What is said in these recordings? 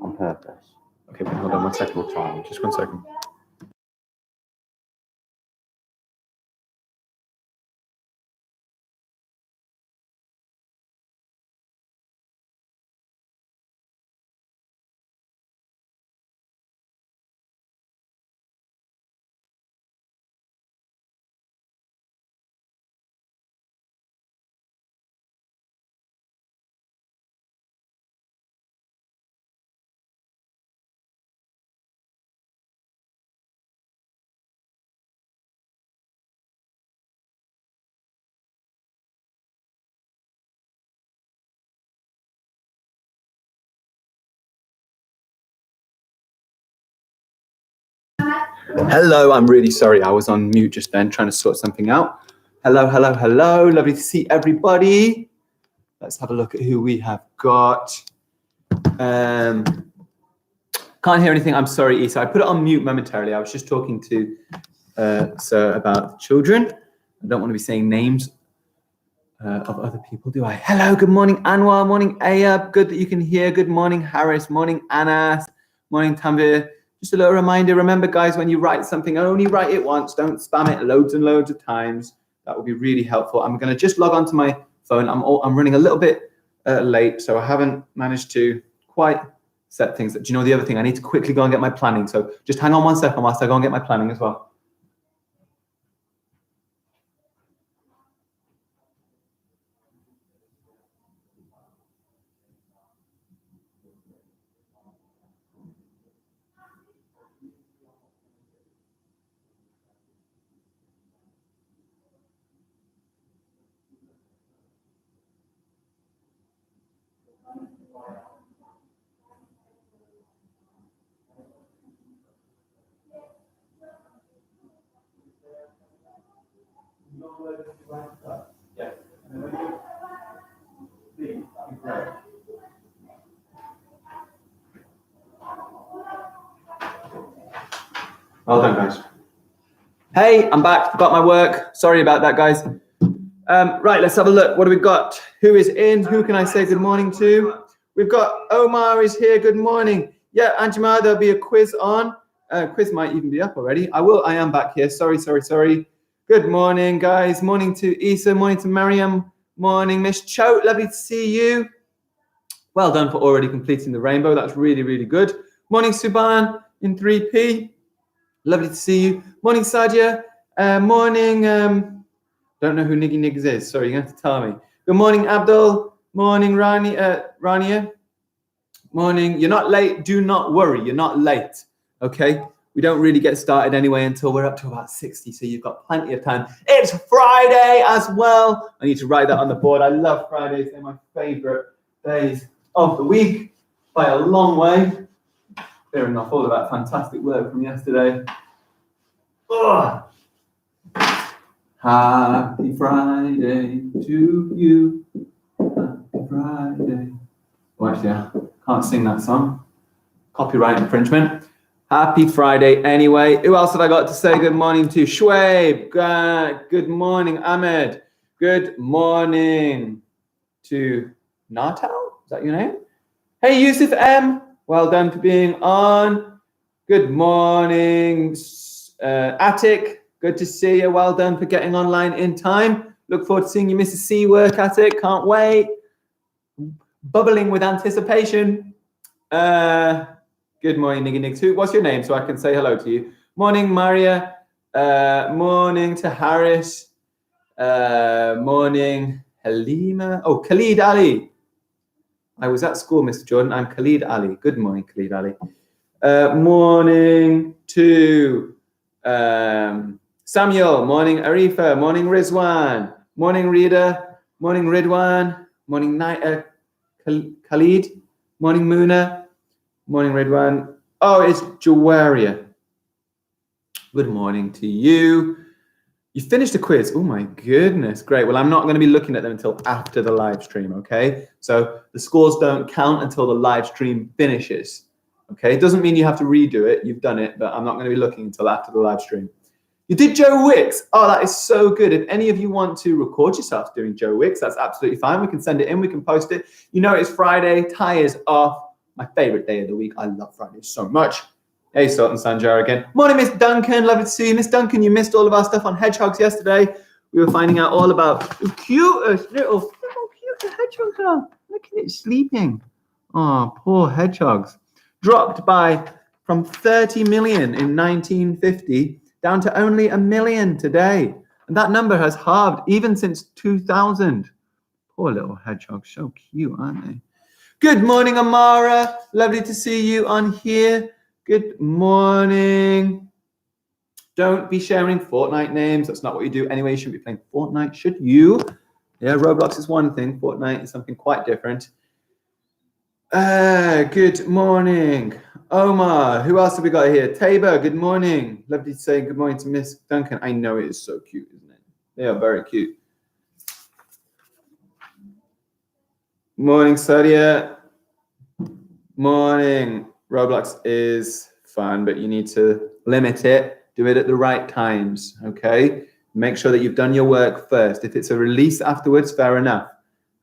on purpose. Okay, hold on 1 second. We'll try. Just 1 second. Hello, I'm really sorry. I was on mute just then trying to sort something out. Hello. Lovely to see everybody. Let's have a look at who we have got. Can't hear anything. I'm sorry, Isa. I put it on mute momentarily. I was just talking to Sir about children. I don't want to be saying names of other people, do I? Hello, good morning, Anwar. Morning, Ayab. Good that you can hear. Good morning, Harris. Morning, Anas. Morning, Tanvir. Just a little reminder, remember guys, when you write something, only write it once. Don't spam it loads and loads of times. That will be really helpful. I'm going to just log onto my phone. I'm running a little bit late, so I haven't managed to quite set things. Do you know the other thing? I need to quickly go and get my planning. So just hang on 1 second whilst I go and get my planning as well. Well done, guys. Hey, I'm back. Got my work. Sorry about that, guys. Right, let's have a look. What do we got? Who is in? Who can I say good morning to? We've got Omar is here. Good morning. Yeah, Anjima, there'll be a quiz on. Quiz might even be up already. I am back here. Sorry. Good morning, guys. Morning to Isa. Morning to Mariam. Morning, Miss Cho. Lovely to see you. Well done for already completing the rainbow. That's really, really good. Morning, Suban in 3P. Lovely to see you. Morning, Sadia. Morning. Don't know who Niggy Niggs is. Sorry, you're going to have to tell me. Good morning, Abdul. Morning, Rania. Morning. You're not late. Do not worry. You're not late. Okay? We don't really get started anyway until we're up to about 60, so you've got plenty of time. It's Friday as well. I need to write that on the board. I love Fridays. They're my favorite days of the week by a long way. Fair enough. All of that fantastic work from yesterday. Ugh. Happy Friday to you. Happy Friday. Oh, actually, I can't sing that song. Copyright infringement. Happy Friday anyway. Who else have I got to say good morning to? Shwaib. Good morning, Ahmed. Good morning to Natal. Is that your name? Hey, Yusuf M. Well done for being on. Good morning, Attic. Good to see you. Well done for getting online in time. Look forward to seeing you, Mrs. C work at it. Can't wait. Bubbling with anticipation. Good morning, Niggy Niggs. What's your name so I can say hello to you? Morning, Maria. Morning to Harris. Morning, Halima. Oh, Khalid Ali. I was at school, Mr. Jordan. I'm Khalid Ali. Good morning, Khalid Ali. Morning to Samuel. Morning, Arifa. Morning, Rizwan. Morning, Rita. Morning, Ridwan. Morning, Khalid. Morning, Muna. Morning, Ridwan. Oh, it's Jawaria. Good morning to you. You finished the quiz. Oh my goodness. Great. Well, I'm not going to be looking at them until after the live stream, okay? So the scores don't count until the live stream finishes, okay? It doesn't mean you have to redo it. You've done it, but I'm not going to be looking until after the live stream. You did Joe Wicks. Oh, that is so good. If any of you want to record yourself doing Joe Wicks, that's absolutely fine. We can send it in. We can post it. You know it's Friday. Tie is off. My favorite day of the week. I love Fridays so much. Hey, Sultan Sanjar again. Morning, Miss Duncan. Lovely to see you. Miss Duncan, you missed all of our stuff on hedgehogs yesterday. We were finding out all about the cutest little hedgehogs are. Look at it sleeping. Oh, poor hedgehogs. Dropped from 30 million in 1950 down to only 1 million today. And that number has halved even since 2000. Poor little hedgehogs. So cute, aren't they? Good morning, Amara. Lovely to see you on here. Good morning. Don't be sharing Fortnite names. That's not what you do anyway. You shouldn't be playing Fortnite, should you? Yeah, Roblox is one thing. Fortnite is something quite different. Good morning. Omar. Who else have we got here? Tabor, good morning. Lovely to say good morning to Miss Duncan. I know it is so cute, isn't it? They are very cute. Morning, Sadia. Morning. Roblox is fun, but you need to limit it. Do it at the right times, okay? Make sure that you've done your work first. If it's a release afterwards, fair enough,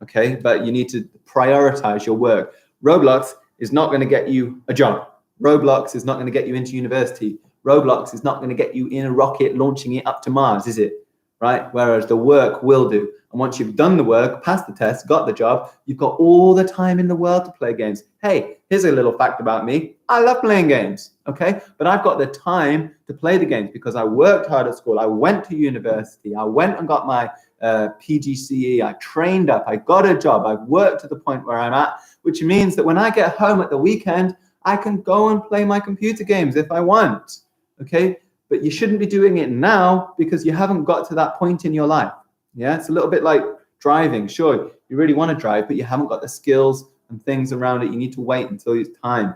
okay? But you need to prioritize your work. Roblox is not going to get you a job. Roblox is not going to get you into university. Roblox is not going to get you in a rocket launching it up to Mars, is it? Right? Whereas the work will do. And once you've done the work, passed the test, got the job, you've got all the time in the world to play games. Hey, here's a little fact about me. I love playing games, okay? But I've got the time to play the games because I worked hard at school. I went to university. I went and got my PGCE. I trained up. I got a job. I've worked to the point where I'm at, which means that when I get home at the weekend, I can go and play my computer games if I want, okay? But you shouldn't be doing it now because you haven't got to that point in your life. Yeah, it's a little bit like driving. Sure, you really want to drive, but you haven't got the skills and things around it. You need to wait until it's time.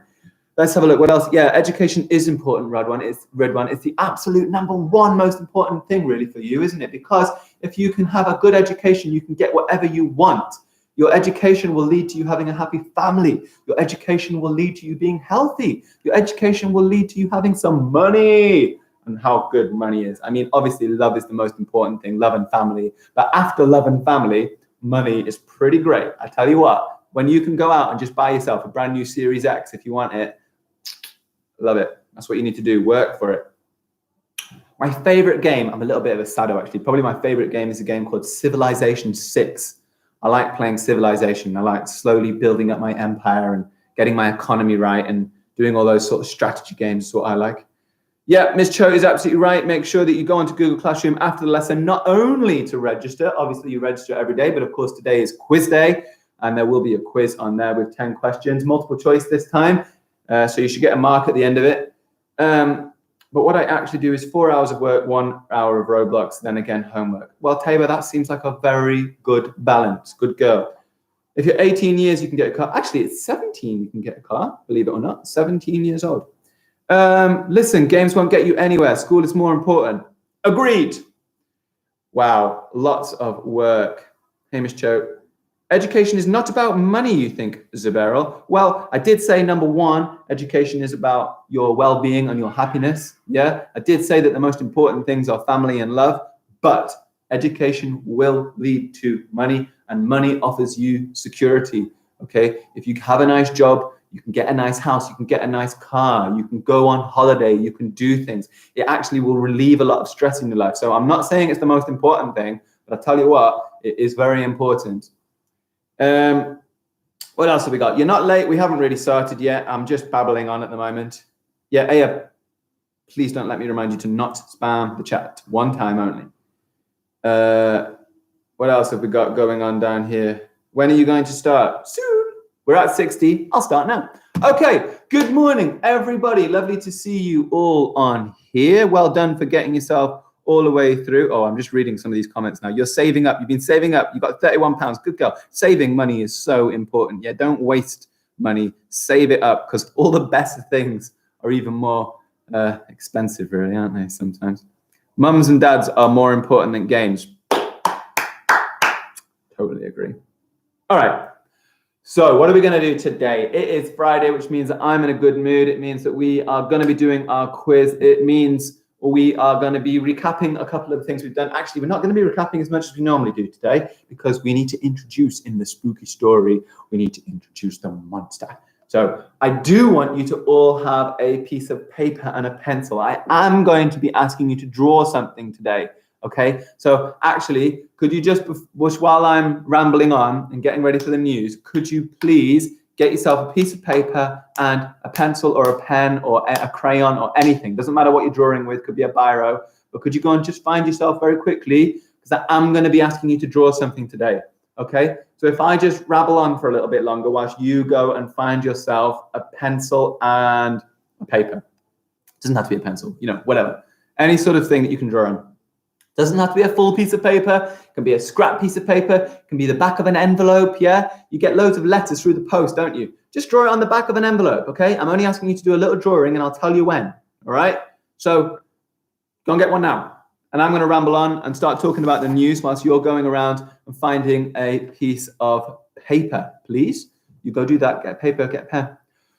Let's have a look. What else? Yeah, education is important, Redwan. It's the absolute number one most important thing really for you, isn't it? Because if you can have a good education, you can get whatever you want. Your education will lead to you having a happy family. Your education will lead to you being healthy. Your education will lead to you having some money. And how good money is. I mean, obviously, love is the most important thing, love and family. But after love and family, money is pretty great. I tell you what, when you can go out and just buy yourself a brand new Series X if you want it, love it. That's what you need to do. Work for it. My favorite game, I'm a little bit of a saddo actually. Probably my favorite game is a game called Civilization 6. I like playing Civilization. I like slowly building up my empire and getting my economy right and doing all those sort of strategy games is what I like. Yeah, Ms. Cho is absolutely right. Make sure that you go onto Google Classroom after the lesson, not only to register, obviously you register every day, but of course today is quiz day, and there will be a quiz on there with 10 questions, multiple choice this time, so you should get a mark at the end of it. But what I actually do is 4 hours of work, 1 hour of Roblox, then again homework. Well, Tabor, that seems like a very good balance, good girl. If you're 18 years, you can get a car. Actually, it's 17 you can get a car, believe it or not, 17 years old. Listen, games won't get you anywhere. School is more important. Agreed. Wow, lots of work. Hamish Cho. Education is not about money, you think, Zubairel? Well, I did say, number one, education is about your well-being and your happiness. Yeah, I did say that the most important things are family and love, but education will lead to money, and money offers you security. Okay, if you have a nice job, you can get a nice house, you can get a nice car, you can go on holiday, you can do things. It actually will relieve a lot of stress in your life. So I'm not saying it's the most important thing, but I tell you what, it is very important. What else have we got? You're not late. We haven't really started yet. I'm just babbling on at the moment. Yeah, Aya, please don't let me remind you to not spam the chat. One time only. What else have we got going on down here? When are you going to start? Soon. We're at 60. I'll start now. Okay. Good morning, everybody. Lovely to see you all on here. Well done for getting yourself all the way through. Oh, I'm just reading some of these comments now. You're saving up. You've been saving up. You've got £31. Good girl. Saving money is so important. Yeah, don't waste money. Save it up, because all the best things are even more expensive, really, aren't they, sometimes? Mums and dads are more important than games. Totally agree. All right. So what are we going to do today? It is Friday, which means that I'm in a good mood. It means that we are going to be doing our quiz. It means we are going to be recapping a couple of things we've done. Actually, we're not going to be recapping as much as we normally do today, because we need to introduce in the spooky story, we need to introduce the monster. So I do want you to all have a piece of paper and a pencil. I am going to be asking you to draw something today. Okay, so actually, could you just, while I'm rambling on and getting ready for the news, could you please get yourself a piece of paper and a pencil or a pen or a crayon or anything? Doesn't matter what you're drawing with, could be a biro, but could you go and just find yourself very quickly, because I'm going to be asking you to draw something today. Okay, so if I just rabble on for a little bit longer whilst you go and find yourself a pencil and a paper. It doesn't have to be a pencil, you know, whatever. Any sort of thing that you can draw on. Doesn't have to be a full piece of paper. It can be a scrap piece of paper. It can be the back of an envelope, yeah? You get loads of letters through the post, don't you? Just draw it on the back of an envelope, okay? I'm only asking you to do a little drawing and I'll tell you when, all right? So go and get one now. And I'm going to ramble on and start talking about the news whilst you're going around and finding a piece of paper, please. You go do that, get paper, get a pen.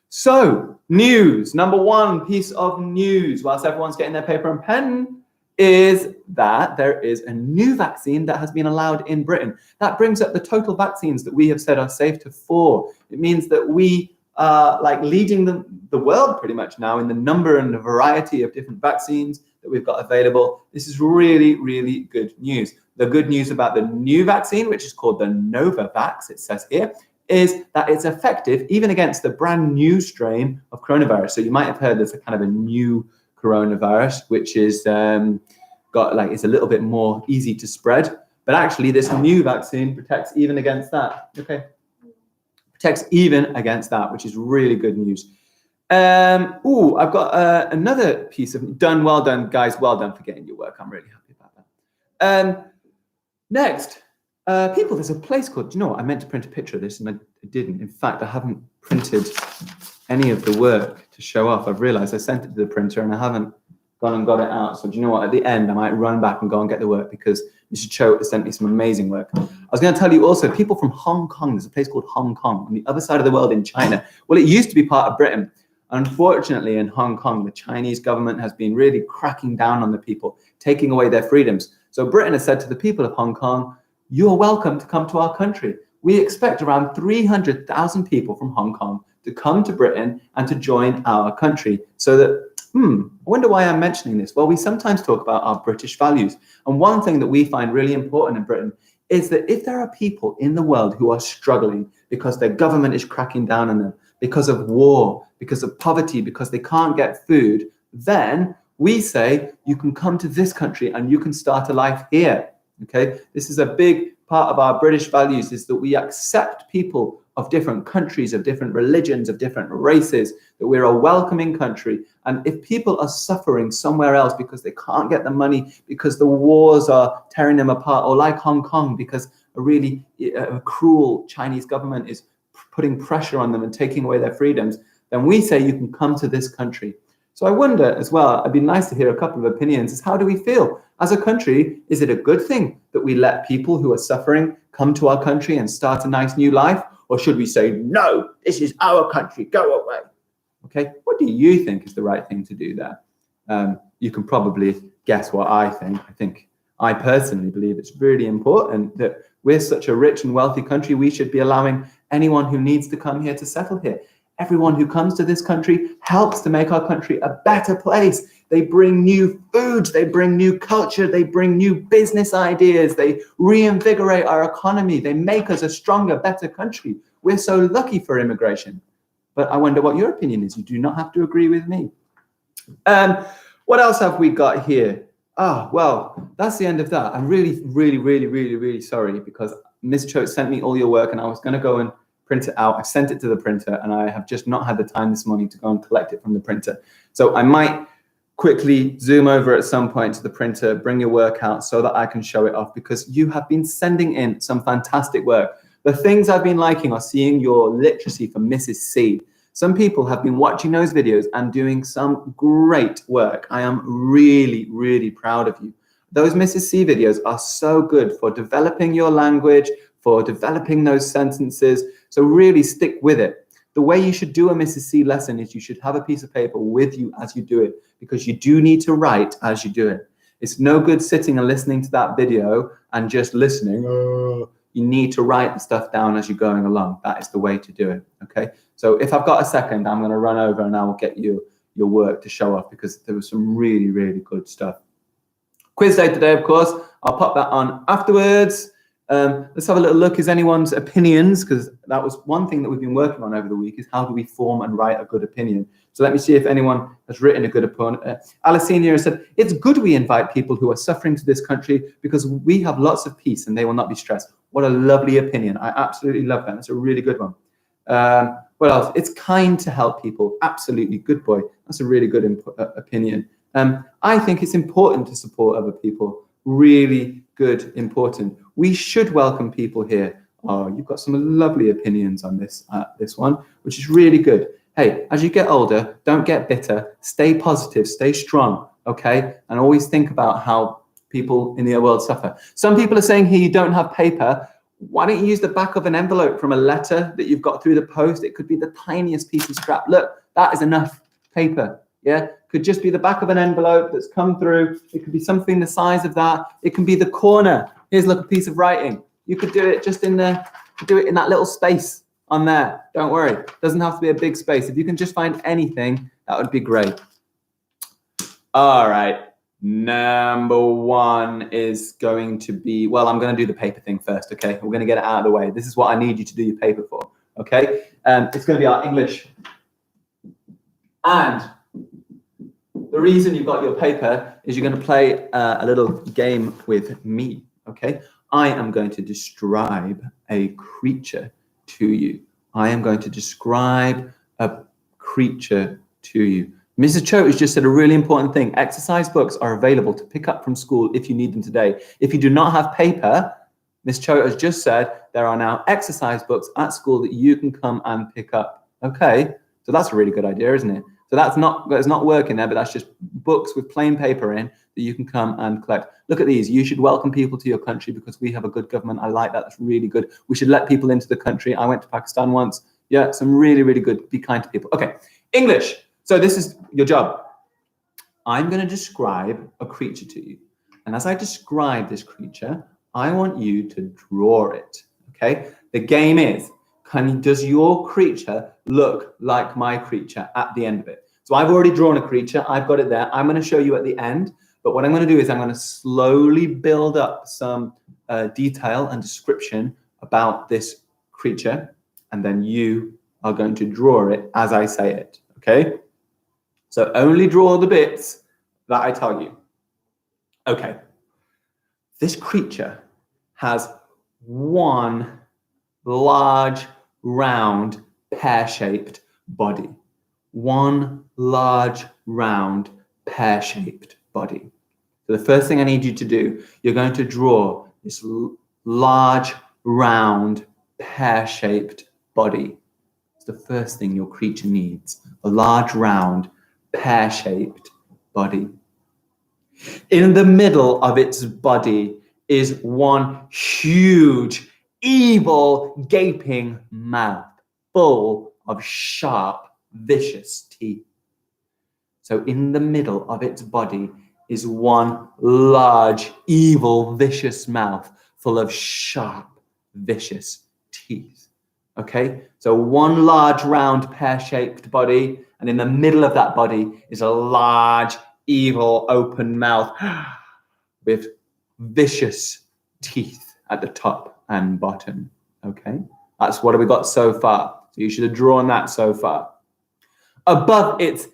So, news, number one piece of news, whilst everyone's getting their paper and pen, is that there is a new vaccine that has been allowed in Britain. That brings up the total vaccines that we have said are safe to 4. It means that we are like leading the world pretty much now in the number and the variety of different vaccines that we've got available. This is really, really good news. The good news about the new vaccine, which is called the Novavax, it says here, is that it's effective even against the brand new strain of coronavirus. So you might have heard there's a kind of a new coronavirus, which is it's a little bit more easy to spread. But actually, this new vaccine protects even against that. Okay, protects even against that, which is really good news. I've got another piece of well done, guys. Well done for getting your work. I'm really happy about that. Next, people, there's a place called, do you know what? I meant to print a picture of this and I didn't. In fact, I haven't printed any of the work to show off. I've realized I sent it to the printer and I haven't gone and got it out. So do you know what? At the end, I might run back and go and get the work because Mr. Cho has sent me some amazing work. I was going to tell you also, people from Hong Kong, there's a place called Hong Kong on the other side of the world in China. Well, it used to be part of Britain. Unfortunately, in Hong Kong, the Chinese government has been really cracking down on the people, taking away their freedoms. So Britain has said to the people of Hong Kong, you're welcome to come to our country. We expect around 300,000 people from Hong Kong to come to Britain and to join our country. So that, I wonder why I'm mentioning this. Well, we sometimes talk about our British values. And one thing that we find really important in Britain is that if there are people in the world who are struggling because their government is cracking down on them, because of war, because of poverty, because they can't get food, then we say you can come to this country and you can start a life here. Okay, this is a big part of our British values, is that we accept people of different countries, of different religions, of different races, that we're a welcoming country. And if people are suffering somewhere else because they can't get the money, because the wars are tearing them apart, or like Hong Kong, because a really cruel Chinese government is putting pressure on them and taking away their freedoms, then we say you can come to this country. So I wonder as well, it'd be nice to hear a couple of opinions, is how do we feel? As a country, is it a good thing that we let people who are suffering come to our country and start a nice new life? Or should we say, no, this is our country, go away? Okay, what do you think is the right thing to do there? You can probably guess what I think. I personally believe it's really important that we're such a rich and wealthy country. We should be allowing anyone who needs to come here to settle here. Everyone who comes to this country helps to make our country a better place. They bring new foods, they bring new culture, they bring new business ideas, they reinvigorate our economy, they make us a stronger, better country. We're so lucky for immigration. But I wonder what your opinion is. You do not have to agree with me. What else have we got here? Well, that's the end of that. I'm really, really, really, really, really sorry because Ms. Cho sent me all your work and I was going to go and print it out. I sent it to the printer and I have just not had the time this morning to go and collect it from the printer. So I might quickly zoom over at some point to the printer, bring your work out so that I can show it off, because you have been sending in some fantastic work. The things I've been liking are seeing your literacy for Mrs. C. Some people have been watching those videos and doing some great work. I am really, really proud of you. Those Mrs. C videos are so good for developing your language, for developing those sentences. So really stick with it. The way you should do a Mrs. C lesson is you should have a piece of paper with you as you do it, because you do need to write as you do it. It's no good sitting and listening to that video and just listening. You need to write the stuff down as you're going along. That is the way to do it, okay? So if I've got a second, I'm going to run over and I will get you your work to show off because there was some really, really good stuff. Quiz day today, of course. I'll pop that on afterwards. Let's have a little look. Is anyone's opinions, because that was one thing that we've been working on over the week, is how do we form and write a good opinion? So let me see if anyone has written a good opinion. Alice Senior said, it's good we invite people who are suffering to this country because we have lots of peace and they will not be stressed. What a lovely opinion. I absolutely love that. That's a really good one. What else? It's kind to help people. Absolutely. Good boy. That's a really good opinion. I think it's important to support other people. Really good, important. We should welcome people here. Oh, you've got some lovely opinions on this one, which is really good. Hey, as you get older, don't get bitter. Stay positive, stay strong, okay? And always think about how people in the world suffer. Some people are saying here you don't have paper. Why don't you use the back of an envelope from a letter that you've got through the post? It could be the tiniest piece of scrap. Look, that is enough paper. Yeah, could just be the back of an envelope that's come through. It could be something the size of that. It can be the corner. Here's a piece of writing. You could do it just in the, do it in that little space on there. Don't worry. It doesn't have to be a big space. If you can just find anything, that would be great. All right. Number one is going to be, well, I'm going to do the paper thing first, okay? We're going to get it out of the way. This is what I need you to do your paper for, okay? It's going to be our English. And the reason you've got your paper is you're going to play a little game with me, okay? I am going to describe a creature to you. I am going to describe a creature to you. Mrs. Cho has just said a really important thing. Exercise books are available to pick up from school if you need them today. If you do not have paper, Ms. Cho has just said there are now exercise books at school that you can come and pick up. Okay, so that's a really good idea, isn't it? So that's not working there, but that's just books with plain paper in that you can come and collect. Look at these. You should welcome people to your country because we have a good government. I like that. That's really good. We should let people into the country. I went to Pakistan once. Yeah, some really, really good. Be kind to people. Okay, English. So this is your job. I'm going to describe a creature to you. And as I describe this creature, I want you to draw it. Okay? The game is, does your creature look like my creature at the end of it? So I've already drawn a creature. I've got it there. I'm going to show you at the end. But what I'm going to do is I'm going to slowly build up some detail and description about this creature. And then you are going to draw it as I say it. Okay? So only draw the bits that I tell you. Okay. This creature has one large, round, pear-shaped body. One large, round, pear-shaped body. So the first thing I need you to do, you're going to draw this large, round, pear-shaped body. It's the first thing your creature needs. A large, round, pear-shaped body. In the middle of its body is one huge, evil, gaping mouth full of sharp, vicious teeth. So in the middle of its body is one large, evil, vicious mouth full of sharp, vicious teeth. Okay, so one large, round, pear-shaped body, and in the middle of that body is a large, evil, open mouth with vicious teeth at the top and bottom. Okay, that's what we got so far. So you should have drawn that so far. Above its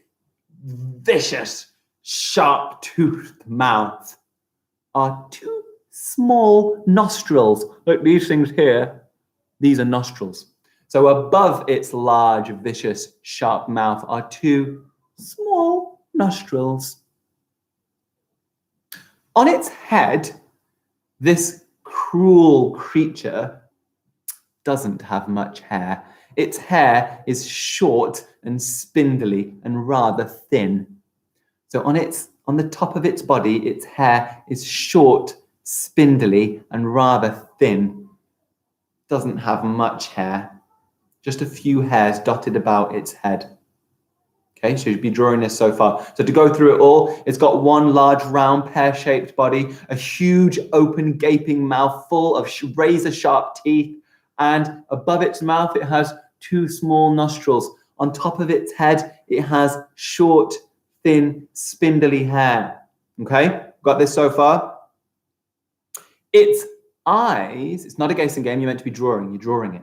vicious, sharp-toothed mouth are two small nostrils. Look, these things here, these are nostrils. So above its large, vicious, sharp mouth are two small nostrils. On its head, this cruel creature doesn't have much hair. Its hair is short and spindly and rather thin. So on the top of its body, its hair is short, spindly and rather thin. Doesn't have much hair. Just a few hairs dotted about its head. Okay, so you'd be drawing this so far. So to go through it all, it's got one large round pear-shaped body, a huge open gaping mouth full of razor-sharp teeth, and above its mouth it has two small nostrils. On top of its head, it has short, thin, spindly hair. Okay, got this so far? Its eyes, it's not a guessing game, you're meant to be drawing, you're drawing it.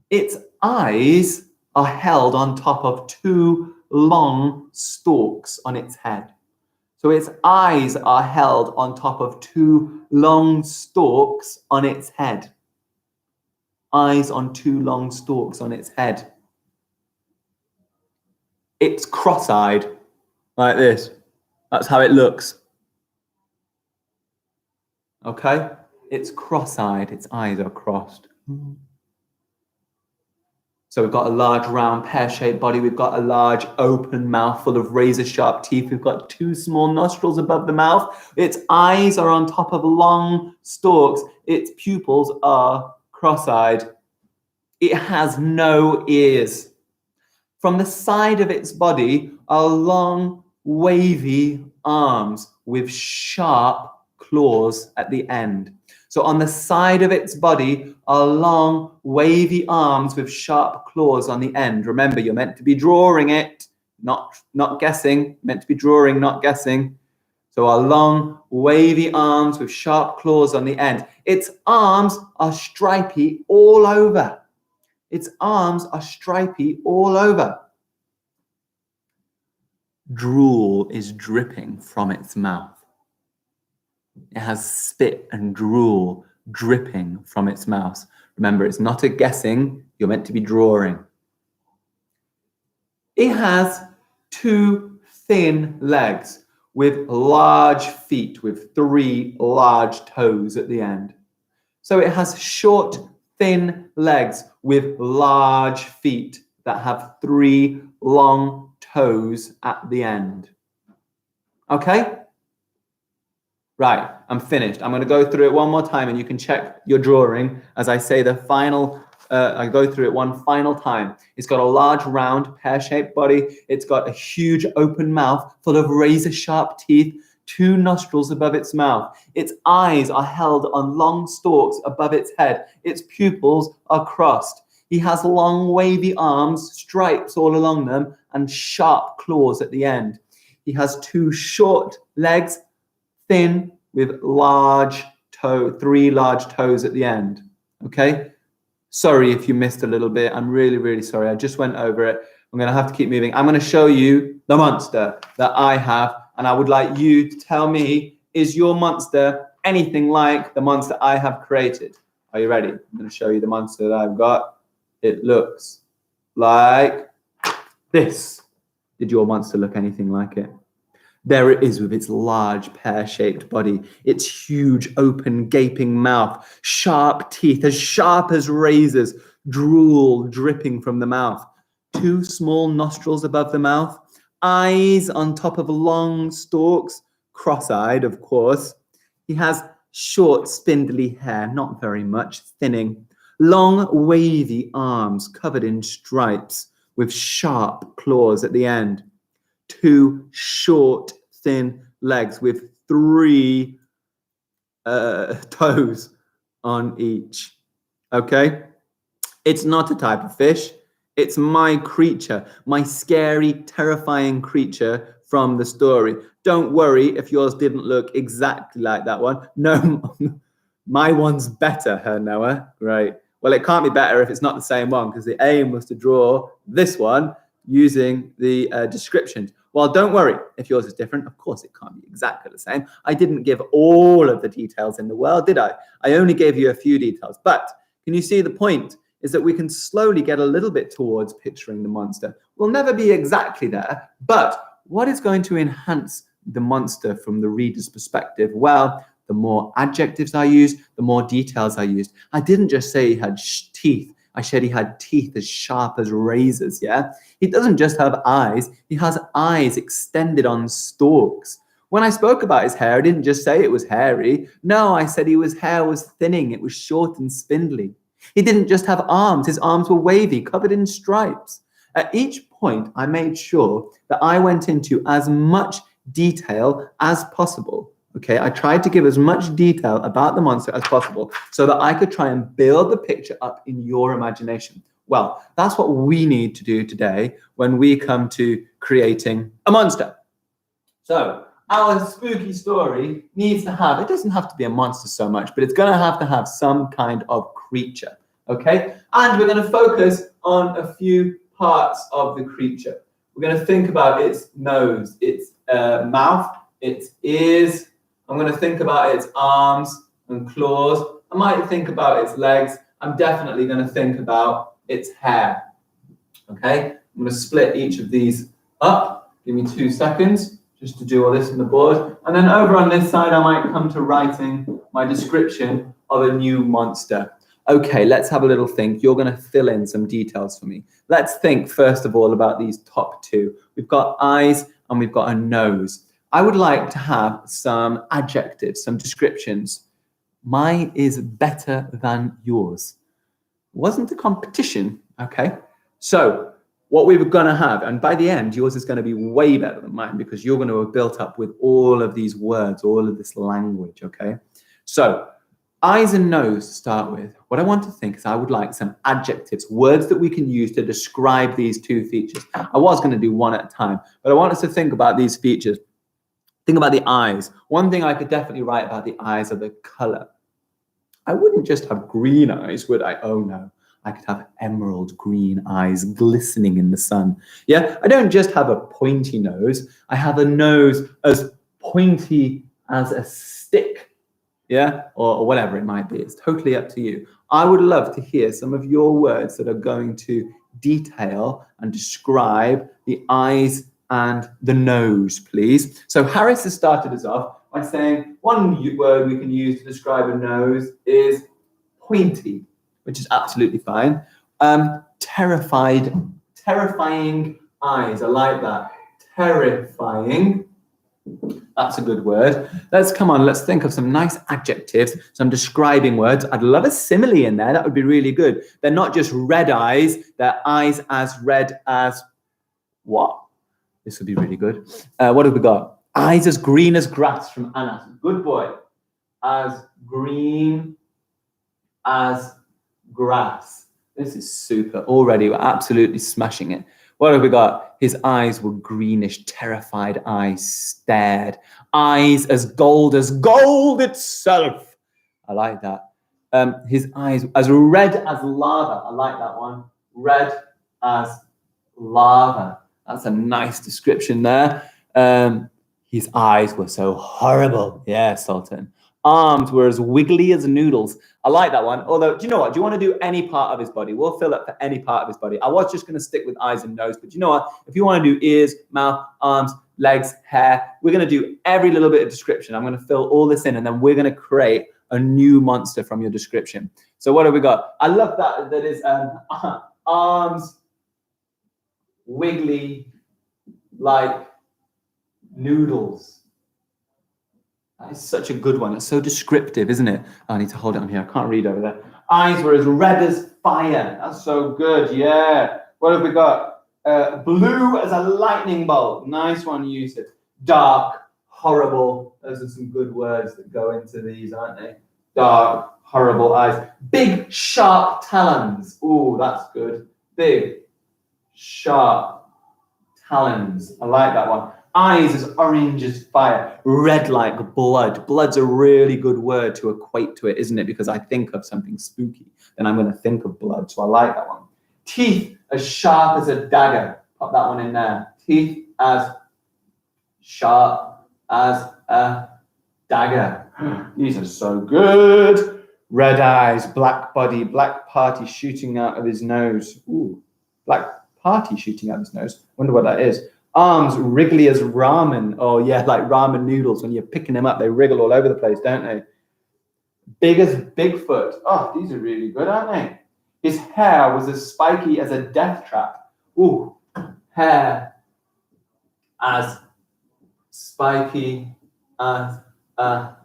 Its eyes are held on top of two long stalks on its head. So its eyes are held on top of two long stalks on its head. Eyes on two long stalks on its head. It's cross-eyed, like this. That's how it looks. Okay? It's cross-eyed, its eyes are crossed. So we've got a large round pear-shaped body. We've got a large open mouth full of razor-sharp teeth. We've got two small nostrils above the mouth. Its eyes are on top of long stalks. Its pupils are cross-eyed. It has no ears. From the side of its body are long, wavy arms with sharp claws at the end. So on the side of its body are long, wavy arms with sharp claws on the end. Remember, you're meant to be drawing it, not guessing. Meant to be drawing, not guessing. So our long, wavy arms with sharp claws on the end. Its arms are stripy all over. Its arms are stripy all over. Drool is dripping from its mouth. It has spit and drool dripping from its mouth. Remember, it's not a guessing. You're meant to be drawing. It has two thin legs with large feet with three large toes at the end. So it has short, thin legs with large feet that have three long toes at the end. Okay? Right, I'm finished. I'm going to go through it one more time and you can check your drawing as I say the final, I go through it one final time. It's got a large, round, pear-shaped body. It's got a huge open mouth full of razor-sharp teeth, two nostrils above its mouth. Its eyes are held on long stalks above its head. Its pupils are crossed. He has long, wavy arms, stripes all along them, and sharp claws at the end. He has two short legs, thin with three large toes at the end. Okay? Sorry if you missed a little bit. I'm really, really sorry. I just went over it. I'm going to have to keep moving. I'm going to show you the monster that I have, and I would like you to tell me, is your monster anything like the monster I have created? Are you ready? I'm going to show you the monster that I've got. It looks like this. Did your monster look anything like it? There it is with its large pear-shaped body, its huge open gaping mouth, sharp teeth as sharp as razors, drool dripping from the mouth, two small nostrils above the mouth, eyes on top of long stalks, cross-eyed of course. He has short spindly hair, not very much, thinning, long wavy arms covered in stripes with sharp claws at the end. Two short, thin legs with three toes on each. Okay? It's not a type of fish. It's my creature, my scary, terrifying creature from the story. Don't worry if yours didn't look exactly like that one. No, my one's better, Noah. Great. Well, it can't be better if it's not the same one because the aim was to draw this one using the descriptions. Well, don't worry if yours is different. Of course, it can't be exactly the same. I didn't give all of the details in the world, did I? I only gave you a few details. But can you see the point is that we can slowly get a little bit towards picturing the monster. We'll never be exactly there. But what is going to enhance the monster from the reader's perspective? Well, the more adjectives I use, the more details I used. I didn't just say he had teeth. I said he had teeth as sharp as razors, yeah? He doesn't just have eyes. He has eyes extended on stalks. When I spoke about his hair, I didn't just say it was hairy. No, I said his hair was thinning. It was short and spindly. He didn't just have arms. His arms were wavy, covered in stripes. At each point, I made sure that I went into as much detail as possible. Okay, I tried to give as much detail about the monster as possible so that I could try and build the picture up in your imagination. Well, that's what we need to do today when we come to creating a monster. So our spooky story needs to have, it doesn't have to be a monster so much, but it's going to have some kind of creature. Okay, and we're going to focus on a few parts of the creature. We're going to think about its nose, its mouth, its ears. I'm going to think about its arms and claws. I might think about its legs. I'm definitely going to think about its hair. Okay, I'm going to split each of these up. Give me 2 seconds just to do all this on the board. And then over on this side, I might come to writing my description of a new monster. Okay, let's have a little think. You're going to fill in some details for me. Let's think first of all about these top two. We've got eyes and we've got a nose. I would like to have some adjectives, some descriptions. Mine is better than yours. Wasn't a competition, okay? So what we were going to have, and by the end, yours is going to be way better than mine because you're going to have built up with all of these words, all of this language, okay? So eyes and nose to start with. What I want to think is I would like some adjectives, words that we can use to describe these two features. I was going to do one at a time, but I want us to think about these features. Think about the eyes. One thing I could definitely write about the eyes are the color. I wouldn't just have green eyes, would I? Oh no, I could have emerald green eyes glistening in the sun. Yeah, I don't just have a pointy nose. I have a nose as pointy as a stick. Yeah, or whatever it might be. It's totally up to you. I would love to hear some of your words that are going to detail and describe the eyes and the nose, please. So Harris has started us off by saying one word we can use to describe a nose is pointy, which is absolutely fine. Terrifying eyes. I like that. Terrifying. That's a good word. Let's think of some nice adjectives, some describing words. I'd love a simile in there. That would be really good. They're not just red eyes. They're eyes as red as what? This would be really good. What have we got? Eyes as green as grass from Anas. Good boy. As green as grass. This is super. Already, we're absolutely smashing it. What have we got? His eyes were greenish, terrified eyes stared. Eyes as gold itself. I like that. His eyes as red as lava. I like that one. Red as lava. That's a nice description there. His eyes were so horrible. Yeah, Sultan. Arms were as wiggly as noodles. I like that one. Although, do you know what? Do you want to do any part of his body? We'll fill up for any part of his body. I was just going to stick with eyes and nose, but you know what? If you want to do ears, mouth, arms, legs, hair, we're going to do every little bit of description. I'm going to fill all this in, and then we're going to create a new monster from your description. So what have we got? I love that. That is arms, wiggly, like noodles. That is such a good one. It's so descriptive, isn't it? Oh, I need to hold it on here. I can't read over there. Eyes were as red as fire. That's so good. Yeah. What have we got? Blue as a lightning bolt. Nice one, Yusuf. Dark, horrible. Those are some good words that go into these, aren't they? Dark, horrible eyes. Big, sharp talons. Ooh, that's good. Big, sharp talons. I like that one. Eyes as orange as fire, red like blood. Blood's a really good word to equate to it, isn't it? Because I think of something spooky, then I'm going to think of blood. So I like that one. Teeth as sharp as a dagger. Pop that one in there. Teeth as sharp as a dagger. These are so good. Red eyes, black body, black party shooting out of his nose. Ooh, black party shooting out of his nose. Wonder what that is. Arms wriggly as ramen. Oh yeah, like ramen noodles. When you're picking them up, they wriggle all over the place, don't they? Big as Bigfoot. Oh, these are really good, aren't they? His hair was as spiky as a death trap. Ooh, hair as spiky as a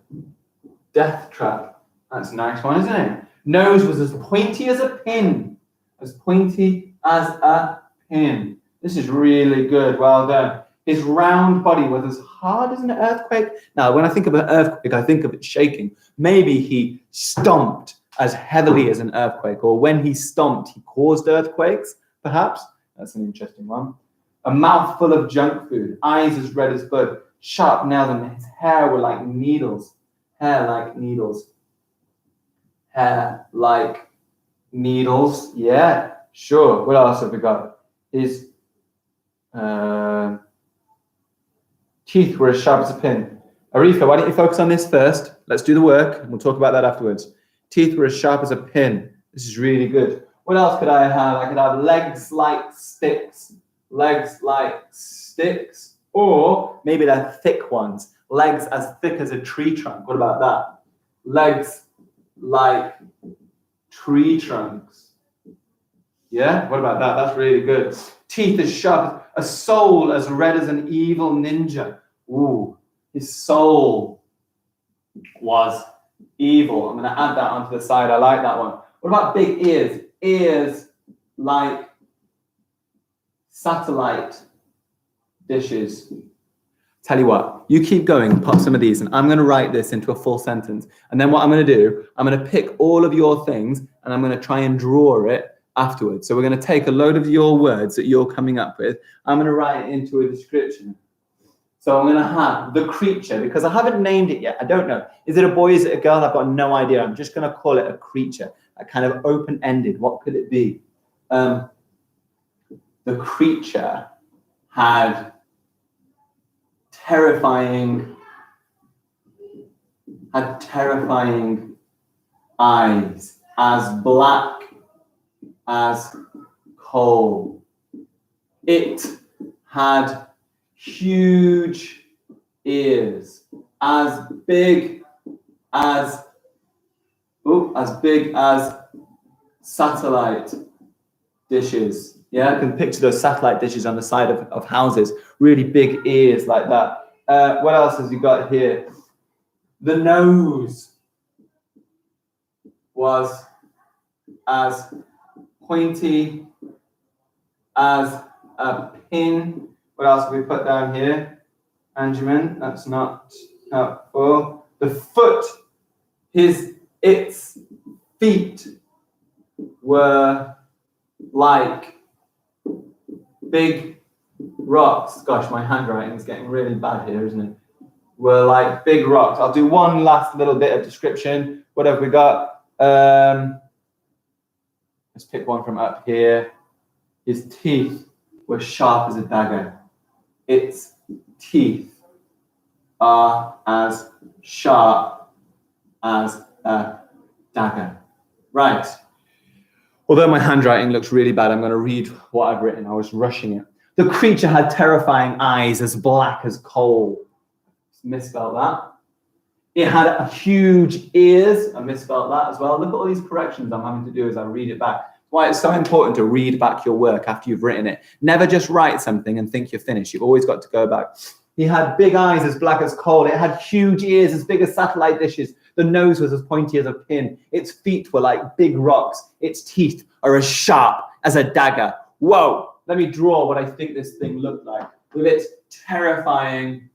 death trap. That's a nice one, isn't it? Nose was as pointy as a pin. As pointy as a pin. This is really good. Well done. His round body was as hard as an earthquake. Now, when I think of an earthquake, I think of it shaking. Maybe he stomped as heavily as an earthquake, or when he stomped, he caused earthquakes, perhaps. That's an interesting one. A mouth full of junk food, eyes as red as blood, sharp nails, and his hair were like needles. Hair like needles. Hair like needles. Yeah, sure. What else have we got? His teeth were as sharp as a pin. Aretha, why don't you focus on this first? Let's do the work, and we'll talk about that afterwards. Teeth were as sharp as a pin. This is really good. What else could I have? I could have legs like sticks. Legs like sticks. Or maybe they're thick ones. Legs as thick as a tree trunk. What about that? Legs like tree trunks. Yeah, what about that? That's really good. Teeth as sharp, a soul as red as an evil ninja. Ooh, his soul was evil. I'm going to add that onto the side. I like that one. What about big ears? Ears like satellite dishes. Tell you what, you keep going, pop some of these, and I'm going to write this into a full sentence. And then what I'm going to do, I'm going to pick all of your things, and I'm going to try and draw it afterwards. So we're going to take a load of your words that you're coming up with. I'm going to write it into a description. So I'm going to have the creature, because I haven't named it yet. I don't know. Is it a boy? Is it a girl? I've got no idea. I'm just going to call it a creature. Like kind of open-ended. What could it be? The creature had terrifying eyes, as black as coal. It had huge ears, as big as satellite dishes. Yeah, I can picture those satellite dishes on the side of houses, really big ears like that. What else has he got here? The nose was as pointy as a pin. What else have we put down here? Benjamin, that's not helpful. The foot, its feet were like big rocks. Gosh, my handwriting is getting really bad here, isn't it? Were like big rocks. I'll do one last little bit of description. What have we got? Let's pick one from up here. His teeth were sharp as a dagger. Its teeth are as sharp as a dagger. Right. Although my handwriting looks really bad, I'm going to read what I've written. I was rushing it. The creature had terrifying eyes as black as coal. Misspelled that. It had huge ears. I misspelled that as well. Look at all these corrections I'm having to do as I read it back. Why it's so important to read back your work after you've written it. Never just write something and think you're finished. You've always got to go back. He had big eyes as black as coal. It had huge ears as big as satellite dishes. The nose was as pointy as a pin. Its feet were like big rocks. Its teeth are as sharp as a dagger. Whoa! Let me draw what I think this thing looked like. With its terrifying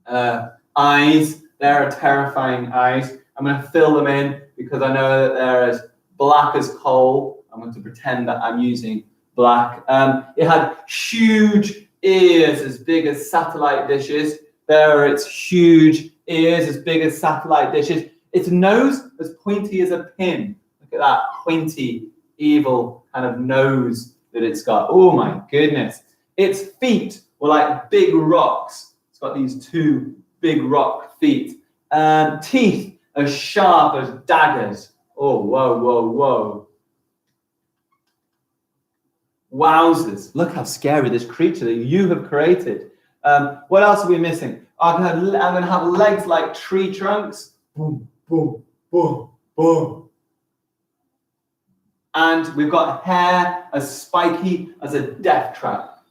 eyes. There are terrifying eyes. I'm going to fill them in because I know that they're as black as coal. I'm going to pretend that I'm using black. It had huge ears as big as satellite dishes. There are its huge ears as big as satellite dishes. Its nose as pointy as a pin. Look at that pointy, evil kind of nose that it's got. Oh my goodness. Its feet were like big rocks. It's got these two big rock feet. Teeth as sharp as daggers. Oh, whoa, whoa, whoa. Wowzers. Look how scary this creature that you have created. What else are we missing? I'm going to have legs like tree trunks. Boom, boom, boom, boom. And we've got hair as spiky as a death trap.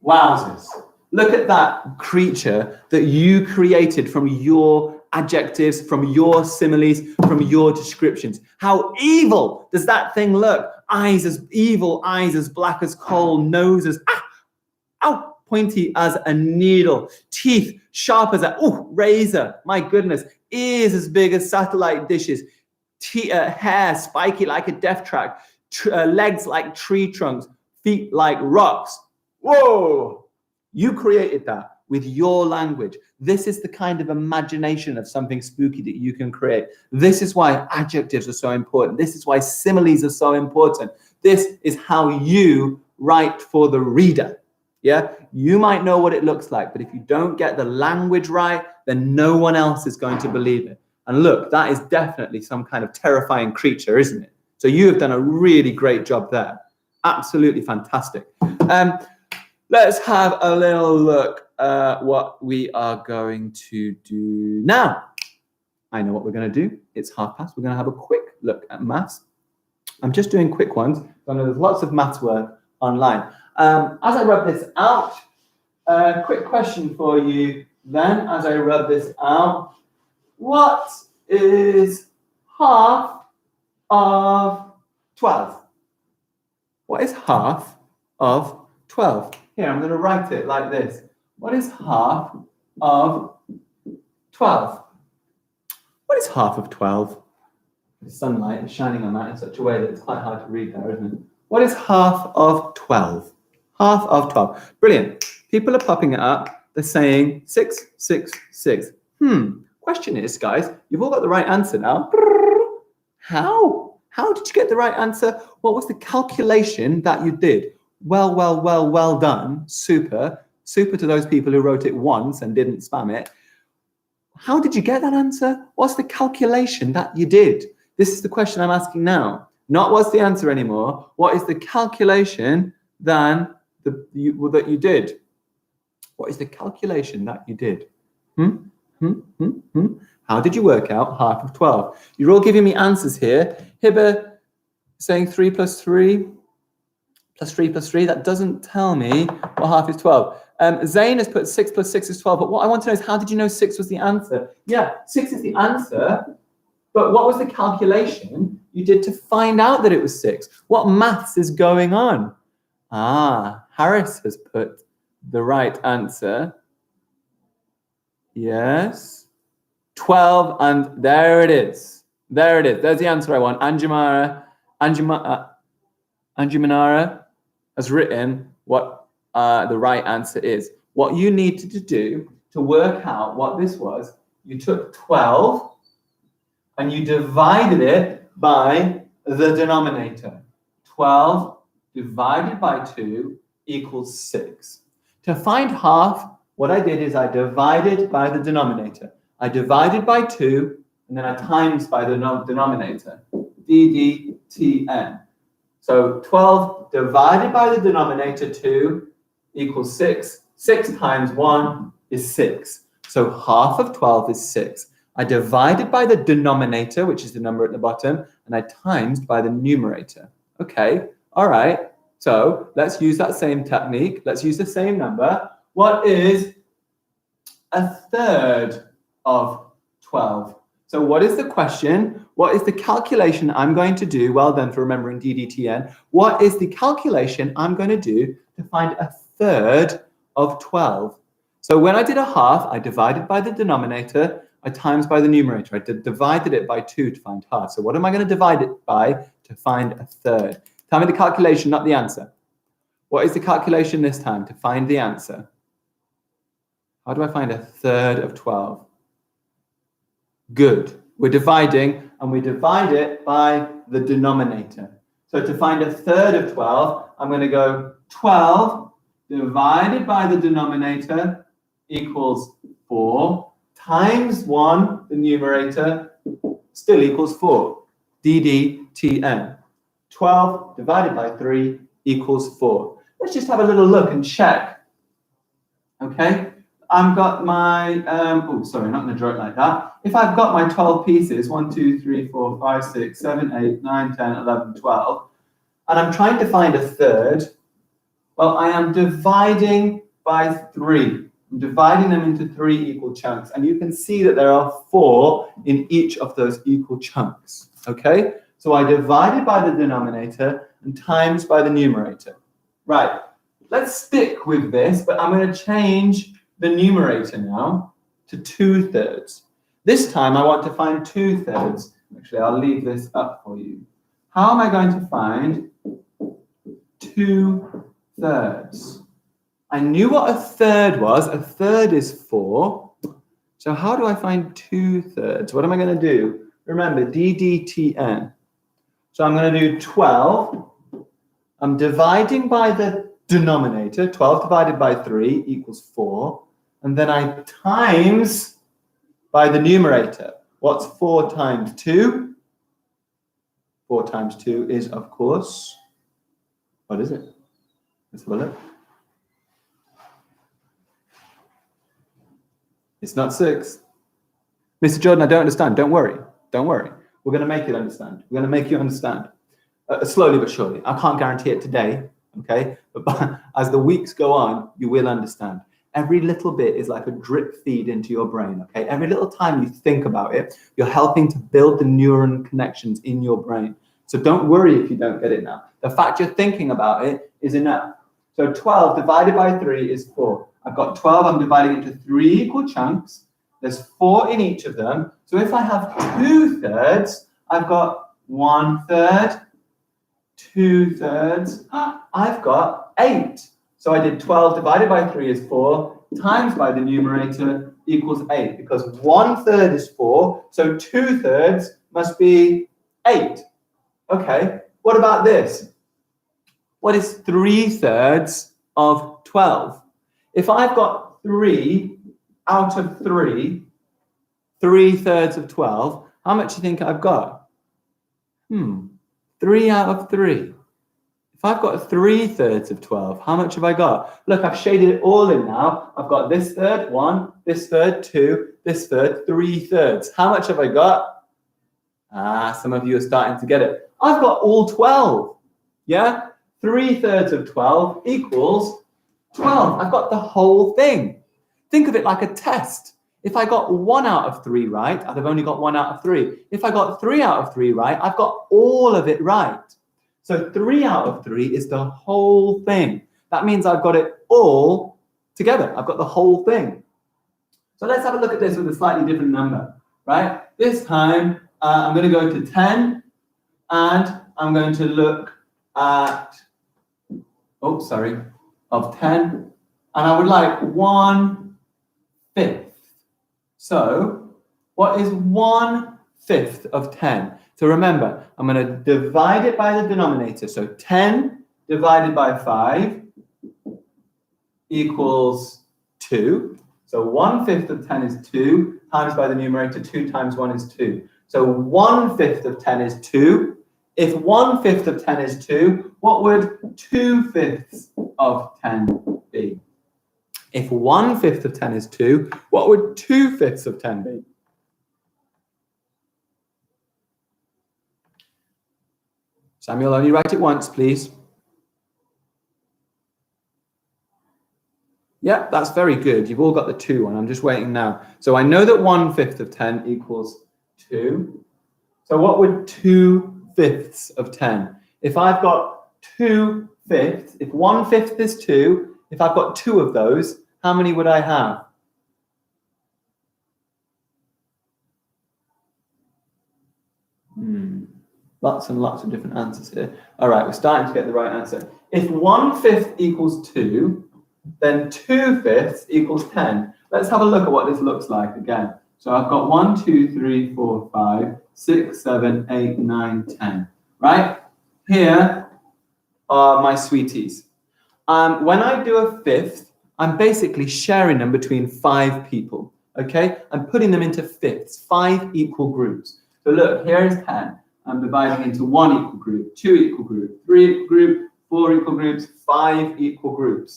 Wowzers. Look at that creature that you created from your adjectives, from your similes, from your descriptions. How evil does that thing look? eyes as evil, eyes as black as coal, nose as pointy as a needle, teeth sharp as a razor. My goodness, ears as big as satellite dishes, hair spiky like a death trap, legs like tree trunks, feet like rocks. Whoa! You created that with your language. This is the kind of imagination of something spooky that you can create. This is why adjectives are so important. This is why similes are so important. This is how you write for the reader. Yeah, you might know what it looks like, but if you don't get the language right, then no one else is going to believe it. And look, that is definitely some kind of terrifying creature, isn't it? So you have done a really great job there. Absolutely fantastic. Let's have a little look at what we are going to do now. I know what we're going to do. It's past. We're going to have a quick look at maths. I'm just doing quick ones. I know there's lots of maths work online. As I rub this out, a quick question for you then, as I rub this out. What is half of 12? What is half of 12? Here, I'm going to write it like this. What is half of 12? What is half of 12? The sunlight is shining on that in such a way that it's quite hard to read there, isn't it? What is half of 12? Half of 12. Brilliant. People are popping it up. They're saying 6, 6, 6. Question is, guys, you've all got the right answer now. How? How did you get the right answer? What was the calculation that you did? Well done. Super. Super to those people who wrote it once and didn't spam it. How did you get that answer? What's the calculation that you did? This is the question I'm asking now. Not what's the answer anymore. What is the calculation that you did? What is the calculation that you did? How did you work out half of 12? You're all giving me answers here. Hibba saying 3 plus 3 plus 3 plus 3. That doesn't tell me what half is 12. Zayn has put 6 plus 6 is 12. But what I want to know is, how did you know 6 was the answer? Yeah, 6 is the answer. But what was the calculation you did to find out that it was 6? What maths is going on? Harris has put the right answer. Yes. 12, and there it is. There it is. There's the answer I want. Anjumanara has written what the right answer is. What you needed to do to work out what this was, you took 12 and you divided it by the denominator. 12 divided by 2 equals 6. To find half, what I did is I divided by the denominator. I divided by 2, and then I times by the denominator. DDTN. So 12 divided by the denominator 2 equals 6. 6 times 1 is 6. So half of 12 is 6. I divided by the denominator, which is the number at the bottom, and I times by the numerator. Okay, all right. So let's use that same technique. Let's use the same number. What is a third of 12? So what is the question? What is the calculation I'm going to do? Well done for remembering DDTN. What is the calculation I'm going to do to find a third of 12? So when I did a half, I divided by the denominator, I times by the numerator. I divided it by 2 to find half. So what am I going to divide it by to find a third? Tell me the calculation, not the answer. What is the calculation this time to find the answer? How do I find a third of 12? Good. We're dividing, and we divide it by the denominator. So to find a third of 12, I'm going to go 12 divided by the denominator equals 4 times 1, the numerator, still equals 4. DDTN. 12 divided by 3 equals 4. Let's just have a little look and check. Okay, I've got my, sorry, not going to draw it like that. If I've got my 12 pieces, 1, 2, 3, 4, 5, 6, 7, 8, 9, 10, 11, 12, and I'm trying to find a third, well, I am dividing by 3. I'm dividing them into 3 equal chunks, and you can see that there are 4 in each of those equal chunks, okay? So I divided by the denominator and times by the numerator. Right, let's stick with this, but I'm going to change the numerator now to 2/3. This time I want to find 2/3. Actually, I'll leave this up for you. How am I going to find 2/3? I knew what a third was. A third is 4. So how do I find 2/3? What am I going to do? Remember, DDTN. So I'm going to do 12. I'm dividing by the denominator. 12 divided by 3 equals 4. And then I times by the numerator. What's 4 times 2? 4 times 2 is, of course, what is it? Let's have a look. It's not 6. Mr. Jordan, I don't understand. Don't worry. Don't worry. We're going to make it understand. We're going to make you understand. Slowly but surely. I can't guarantee it today, okay? But as the weeks go on, you will understand. Every little bit is like a drip feed into your brain, okay? Every little time you think about it, you're helping to build the neuron connections in your brain. So don't worry if you don't get it now. The fact you're thinking about it is enough. So 12 divided by 3 is 4. I've got 12, I'm dividing into 3 equal chunks. There's 4 in each of them. So if I have 2/3, I've got 1/3, 2/3. I've got 8. So I did 12 divided by 3 is 4, times by the numerator equals 8, because 1/3 is 4, so 2/3 must be 8. Okay, what about this? What is 3/3 of 12? If I've got 3 out of 3, 3/3 of 12, how much do you think I've got? 3 out of 3. If I've got 3/3 of 12, how much have I got? Look, I've shaded it all in now. I've got this third, 1, this third, 2, this third, 3/3. How much have I got? Some of you are starting to get it. I've got all 12. Yeah? 3/3 of 12 equals 12. I've got the whole thing. Think of it like a test. If I got 1 out of 3 right, I'd have only got 1 out of 3. If I got 3 out of 3 right, I've got all of it right. So 3 out of 3 is the whole thing. That means I've got it all together. I've got the whole thing. So let's have a look at this with a slightly different number, right? This time, I'm going to go to 10, and I'm going to look at, of 10, and I would like 1/5. So what is 1/5 of 10? So remember, I'm going to divide it by the denominator. So 10 divided by 5 equals 2. So 1/5 of 10 is 2, times by the numerator, 2 times 1 is 2. So 1/5 of 10 is 2. If 1/5 of 10 is 2, what would 2/5 of 10 be? If 1/5 of 10 is 2, what would 2/5 of 10 be? Samuel, only write it once, please. Yeah, that's very good. You've all got the 2 one. I'm just waiting now. So I know that 1/5 of 10 equals 2. So what would 2/5 of 10? If I've got 2/5, if 1/5 is 2, if I've got 2 of those, how many would I have? Lots and lots of different answers here. All right, we're starting to get the right answer. If 1/5 equals 2, then 2/5 equals 10. Let's have a look at what this looks like again. So I've got 1, 2, 3, 4, 5, 6, 7, 8, 9, 10. Right? Here are my sweeties. When I do a fifth, I'm basically sharing them between 5 people. Okay? I'm putting them into fifths, 5 equal groups. So look, here is 10. I'm dividing into 1 equal group, 2 equal group, 3 equal group, 4 equal groups, 5 equal groups.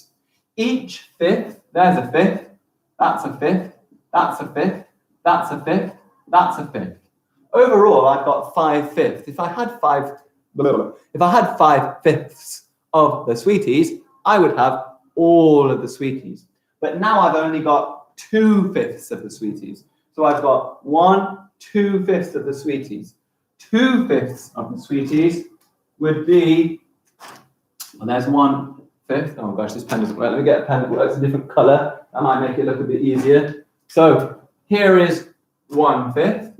Each fifth, there's a fifth, that's a fifth, that's a fifth, that's a fifth, that's a fifth. Overall, I've got 5 fifths. If I had 5 fifths of the sweeties, I would have all of the sweeties. But now I've only got 2 fifths of the sweeties. So I've got 1 2/5 of the sweeties. 2/5 of the sweeties would be, well, there's 1/5. Oh gosh, this pen doesn't work. Let me get a pen that works a different color. That might make it look a bit easier. So here is 1/5.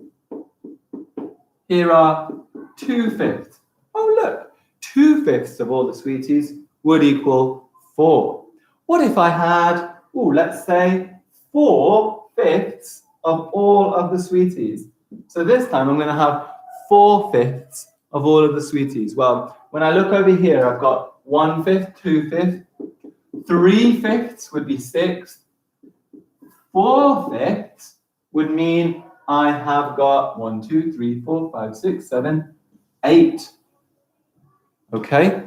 Here are 2/5. Oh look, 2/5 of all the sweeties would equal 4. What if I had, let's say 4/5 of all of the sweeties? So this time I'm going to have 4/5 of all of the sweeties. Well, when I look over here, I've got 1/5, 2/5, 3/5 would be 6. 4/5 would mean I have got 1, 2, 3, 4, 5, 6, 7, 8. Okay?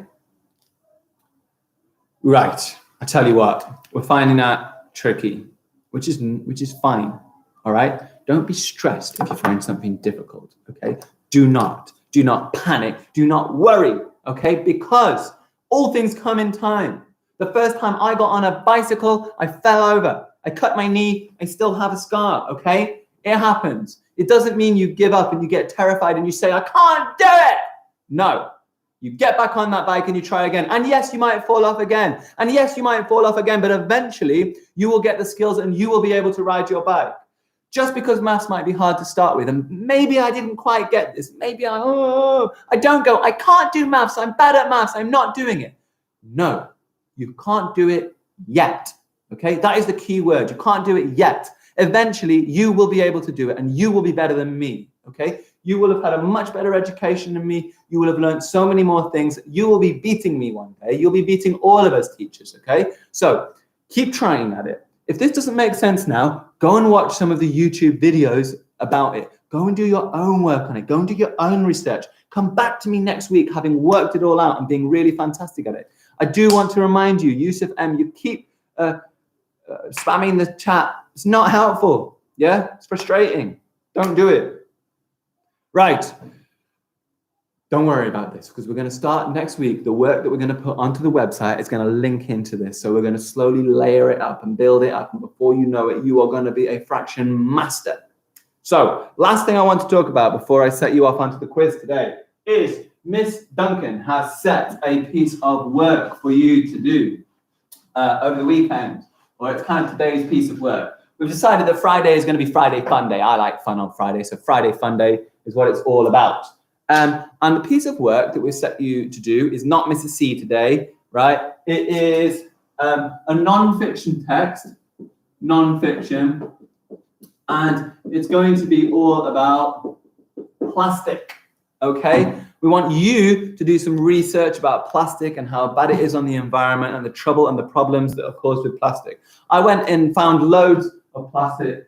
Right. I tell you what, we're finding that tricky, which is fine. All right? Don't be stressed if you find something difficult. Okay? Do not panic. Do not worry. Okay? Because all things come in time. The first time I got on a bicycle, I fell over. I cut my knee. I still have a scar. Okay? It happens. It doesn't mean you give up and you get terrified and you say, I can't do it. No. You get back on that bike and you try again. And yes, you might fall off again. And yes, you might fall off again, but eventually you will get the skills and you will be able to ride your bike. Just because maths might be hard to start with, and maybe I didn't quite get this. Maybe I don't go, I can't do maths. I'm bad at maths. I'm not doing it. No, you can't do it yet. Okay, that is the key word. You can't do it yet. Eventually, you will be able to do it and you will be better than me. Okay, you will have had a much better education than me. You will have learned so many more things. You will be beating me one day. You'll be beating all of us teachers. Okay, so keep trying at it. If this doesn't make sense now, go and watch some of the YouTube videos about it. Go and do your own work on it. Go and do your own research. Come back to me next week having worked it all out and being really fantastic at it. I do want to remind you, Yusuf M, you keep spamming the chat. It's not helpful. Yeah, it's frustrating. Don't do it. Right. Don't worry about this because we're going to start next week. The work that we're going to put onto the website is going to link into this. So we're going to slowly layer it up and build it up. And before you know it, you are going to be a fraction master. So last thing I want to talk about before I set you off onto the quiz today is Miss Duncan has set a piece of work for you to do over the weekend. Or it's kind of today's piece of work. We've decided that Friday is going to be Friday Fun Day. I like fun on Friday. So Friday Fun Day is what it's all about. And the piece of work that we set you to do is not Mrs. C today, right? It is a non-fiction text, non-fiction, and it's going to be all about plastic, okay? We want you to do some research about plastic and how bad it is on the environment and the trouble and the problems that are caused with plastic. I went and found loads of plastic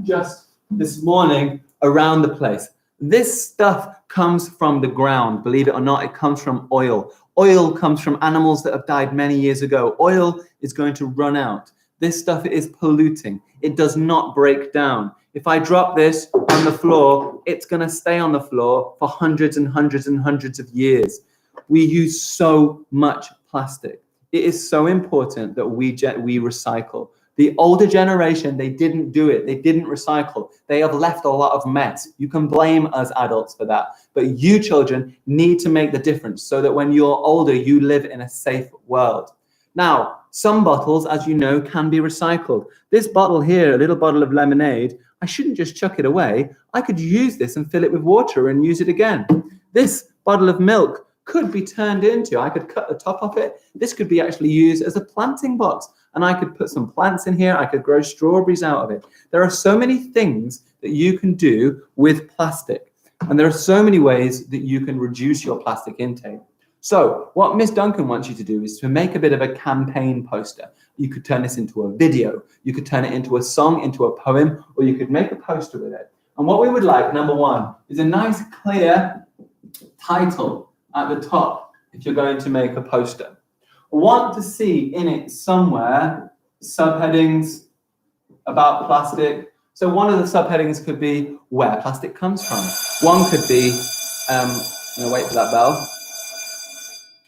just this morning around the place. This stuff comes from the ground, believe it or not. It comes from oil. Oil comes from animals that have died many years ago. Oil is going to run out. This stuff is polluting. It does not break down. If I drop this on the floor, it's going to stay on the floor for hundreds and hundreds and hundreds of years. We use so much plastic. It is so important that we recycle. The older generation, they didn't do it. They didn't recycle. They have left a lot of mess. You can blame us adults for that. But you children need to make the difference so that when you're older, you live in a safe world. Now, some bottles, as you know, can be recycled. This bottle here, a little bottle of lemonade, I shouldn't just chuck it away. I could use this and fill it with water and use it again. This bottle of milk could be turned into, I could cut the top off it. This could be actually used as a planting box. And I could put some plants in here. I could grow strawberries out of it. There are so many things that you can do with plastic. And there are so many ways that you can reduce your plastic intake. So what Miss Duncan wants you to do is to make a bit of a campaign poster. You could turn this into a video. You could turn it into a song, into a poem, or you could make a poster with it. And what we would like, number one, is a nice clear title at the top if you're going to make a poster. Want to see in it somewhere subheadings about plastic. So one of the subheadings could be where plastic comes from. One could be, I'm gonna wait for that bell.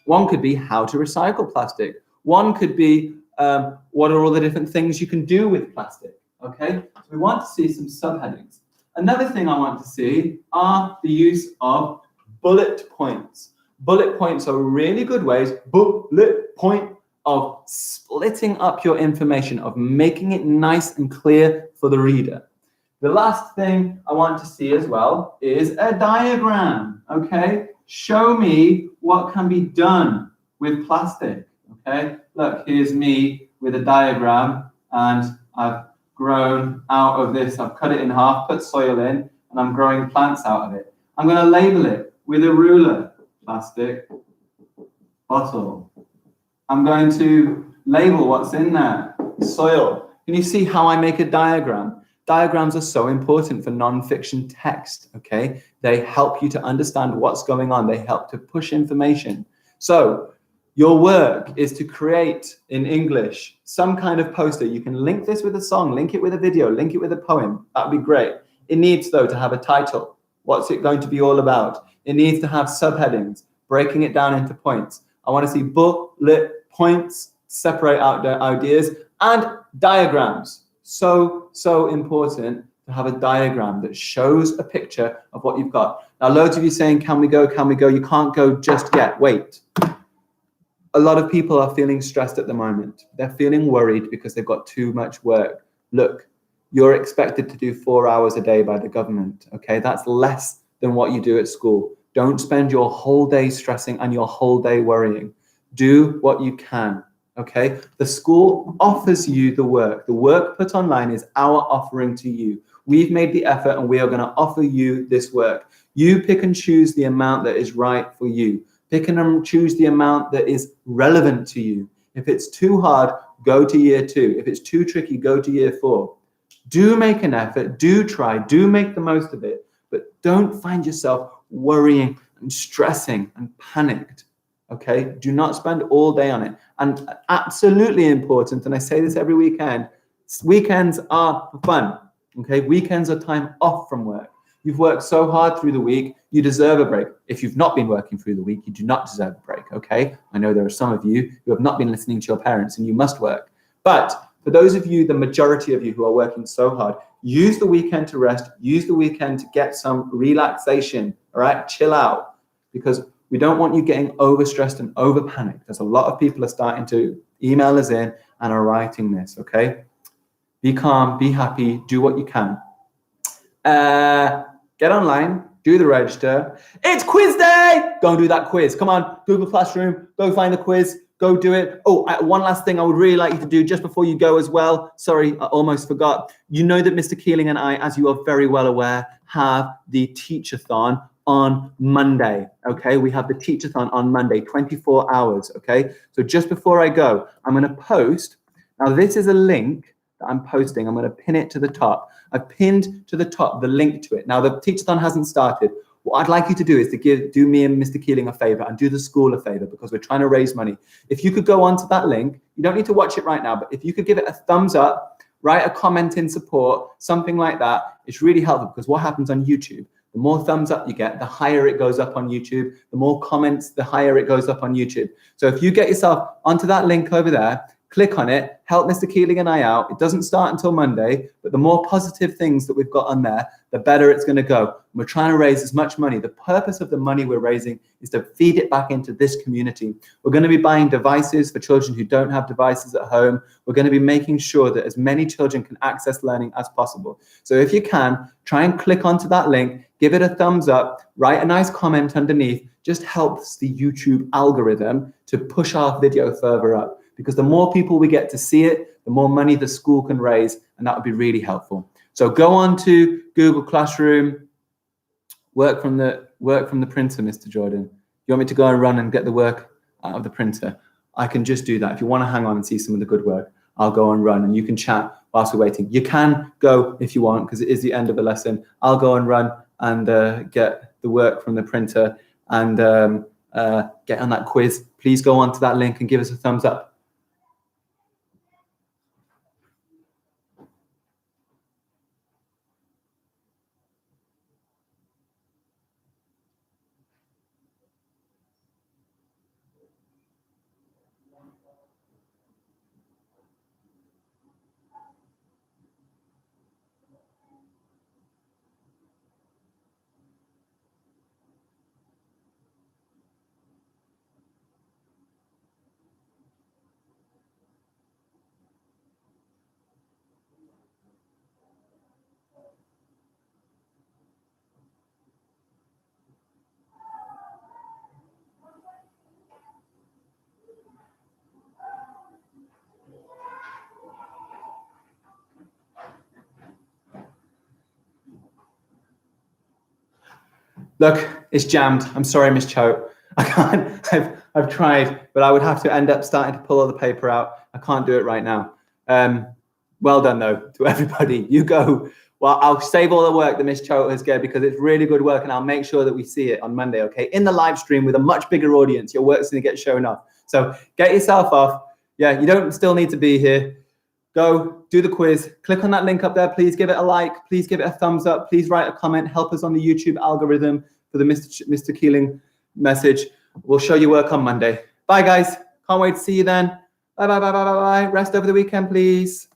One could be how to recycle plastic. One could be what are all the different things you can do with plastic, okay? So we want to see some subheadings. Another thing I want to see are the use of bullet points. Bullet points are really good ways, bullet point, of splitting up your information, of making it nice and clear for the reader. The last thing I want to see as well is a diagram, okay? Show me what can be done with plastic, okay? Look, here's me with a diagram, and I've grown out of this. I've cut it in half, put soil in, and I'm growing plants out of it. I'm going to label it with a ruler, plastic bottle. I'm going to label what's in there, soil. Can you see how I make a diagram? Diagrams are so important for non-fiction text, okay? They help you to understand what's going on. They help to push information. So your work is to create in English some kind of poster. You can link this with a song, link it with a video, link it with a poem. That'd be great. It needs, though, to have a title. What's it going to be all about? It needs to have subheadings, breaking it down into points. I want to see bullet points, separate out the ideas, and diagrams. So important to have a diagram that shows a picture of what you've got. Now, loads of you saying, can we go? Can we go? You can't go just yet. Wait. A lot of people are feeling stressed at the moment. They're feeling worried because they've got too much work. Look, you're expected to do 4 hours a day by the government, okay? That's less than what you do at school. Don't spend your whole day stressing and your whole day worrying. Do what you can, okay? The school offers you the work. The work put online is our offering to you. We've made the effort and we are going to offer you this work. You pick and choose the amount that is right for you. Pick and choose the amount that is relevant to you. If it's too hard, go to year 2. If it's too tricky, go to year 4. Do make an effort, do try, do make the most of it, but don't find yourself worrying and stressing and panicked. Okay, do not spend all day on it. And absolutely important, and I say this every weekend, weekends are fun. Okay, weekends are time off from work. You've worked so hard through the week, you deserve a break. If you've not been working through the week, you do not deserve a break. Okay, I know there are some of you who have not been listening to your parents and you must work. But for those of you, the majority of you who are working so hard, use the weekend to rest, use the weekend to get some relaxation, all right? Chill out, because we don't want you getting overstressed and over panicked. There's a lot of people are starting to email us in and are writing this, okay? Be calm, be happy, do what you can. Get online, do the register. It's quiz day! Go and do that quiz. Come on, Google Classroom, go find the quiz, go do it. Oh, one last thing I would really like you to do just before you go as well. Sorry, I almost forgot. You know that Mr. Keeling and I, as you are very well aware, have the Teachathon on Monday, okay? We have the Teachathon on Monday, 24 hours, okay? So just before I go, I'm gonna post, now this is a link that I'm posting. I'm gonna pin it to the top. I've pinned to the top the link to it. Now the Teachathon hasn't started. What I'd like you to do is to do me and Mr. Keeling a favor and do the school a favor, because we're trying to raise money. If you could go onto that link, you don't need to watch it right now, but if you could give it a thumbs up, write a comment in support, something like that, it's really helpful, because what happens on YouTube, the more thumbs up you get, the higher it goes up on YouTube. The more comments, the higher it goes up on YouTube. So if you get yourself onto that link over there, click on it, help Mr. Keeling and I out. It doesn't start until Monday, but the more positive things that we've got on there, the better it's going to go. We're trying to raise as much money. The purpose of the money we're raising is to feed it back into this community. We're going to be buying devices for children who don't have devices at home. We're going to be making sure that as many children can access learning as possible. So if you can, try and click onto that link, give it a thumbs up, write a nice comment underneath, just helps the YouTube algorithm to push our video further up. Because the more people we get to see it, the more money the school can raise, and that would be really helpful. So go on to Google Classroom, work from the printer, Mr. Jordan. You want me to go and run and get the work out of the printer? I can just do that. If you want to hang on and see some of the good work, I'll go and run, and you can chat whilst we're waiting. You can go if you want, because it is the end of the lesson. I'll go and run and get the work from the printer and get on that quiz. Please go on to that link and give us a thumbs up. Look, it's jammed. I'm sorry, Miss Cho. I can't. I've tried, but I would have to end up starting to pull all the paper out. I can't do it right now. Well done, though, to everybody. You go. Well, I'll save all the work that Miss Cho has given because it's really good work, and I'll make sure that we see it on Monday, okay? In the live stream with a much bigger audience, your work's going to get shown off. So get yourself off. Yeah, you don't still need to be here. Go do the quiz. Click on that link up there. Please give it a like. Please give it a thumbs up. Please write a comment. Help us on the YouTube algorithm for the Mr. Keeling message. We'll show you work on Monday. Bye, guys. Can't wait to see you then. Bye, bye, bye, bye, bye, bye. Rest over the weekend, please.